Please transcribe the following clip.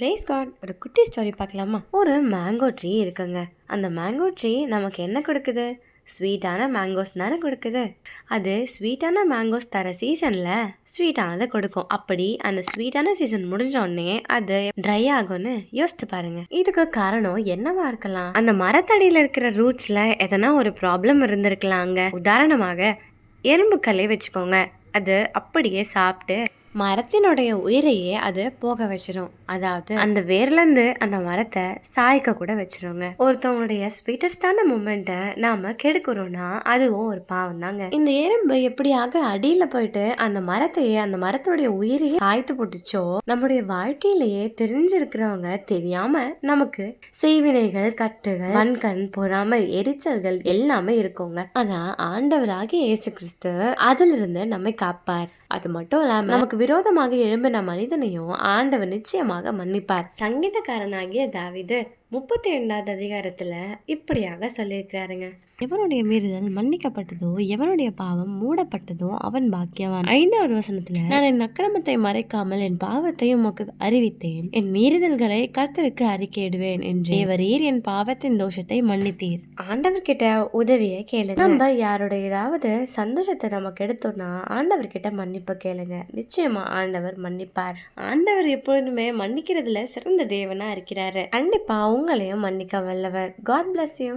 Brace God. ஒரு குட்டி story பார்க்கலாமா? ஒரு மேங்கோ ட்ரீ இருக்குங்க. அந்த மேங்கோ ட்ரீ நமக்கு என்ன கொடுக்குது? ஸ்வீட்டான மேங்கோஸ் தானே கொடுக்குது. அது ஸ்வீட்டான மேங்கோஸ் தர சீசன்ல ஸ்வீட்டானதை கொடுக்கும். அப்படி அந்த ஸ்வீட்டான சீசன் முடிஞ்ச உடனே அது ட்ரை ஆகும்னு யோசிச்சு பாருங்க. இதுக்கு காரணம் என்னவா இருக்கலாம்? அந்த மரத்தடியில இருக்கிற ரூட்ஸ்ல எதனா ஒரு ப்ராப்ளம் இருந்திருக்கலாங்க. உதாரணமாக எறும்புக்களே வச்சுக்கோங்க. அது அப்படியே சாப்பிட்டு மரத்தினுடைய உயிரையே அது போக வச்சிரும். அதாவது அந்த வேர்லேருந்து அந்த மரத்தை சாய்க்க கூட வச்சிருங்க. ஒருத்தவங்களுடைய ஸ்வீட்டஸ்டான மூமெண்ட்டை நாம கெடுக்கிறோம்னா அதுவும் ஒரு பாவம் தாங்க. இந்த எறும்பு எப்படியாக அடியில போயிட்டு அந்த மரத்தையே, அந்த மரத்துடைய உயிரையே சாய்த்து போட்டுச்சோ, நம்முடைய வாழ்க்கையிலேயே தெரிஞ்சிருக்கிறவங்க தெரியாம நமக்கு செய்வினைகள், கட்டுகள், வன்கண், பொறாமை, எரிச்சல்கள் எல்லாமே இருக்குங்க. ஆனா ஆண்டவராகிய இயேசு கிறிஸ்து அதிலிருந்து நம்மை காப்பார். அது மட்டும் இல்லாம நமக்கு விரோதமாக எழும்பின மனிதனையும் ஆண்டவர் நிச்சயமாக மன்னிப்பார். சங்கீதக்காரனாகிய தாவீது 32வது அதிகாரத்துல இப்படியாக சொல்லியிருக்கிறாருங்க. எவனுடைய மீறுதல் மன்னிக்கப்பட்டதோ, எவனுடைய பாவம் மூடப்பட்டதோ அவன் பாக்கியவான். 5வது வசனத்துல, நான் என் அக்கிரமத்தை மறைக்காமல் என் பாவத்தை உமக்கு அறிவித்தேன், என் மீறுதல்களை கர்த்தருக்கு அறிக்கையிடுவேன் என்று தேவரீர் என் பாவத்தின் தோஷத்தை மன்னித்தீர். ஆண்டவர் கிட்ட உதவியை கேளுங்க. நம்ம யாருடைய ஏதாவது சந்தோஷத்தை நமக்கு எடுத்தோம்னா ஆண்டவர் கிட்ட மன்னிப்பு கேளுங்க. நிச்சயமா ஆண்டவர் மன்னிப்பார். ஆண்டவர் எப்பொழுதுமே மன்னிக்கிறதுல சிறந்த தேவனா இருக்கிறாரு. கண்டிப்பா உங்களையும் மன்னிக்க வல்லவர். God bless you.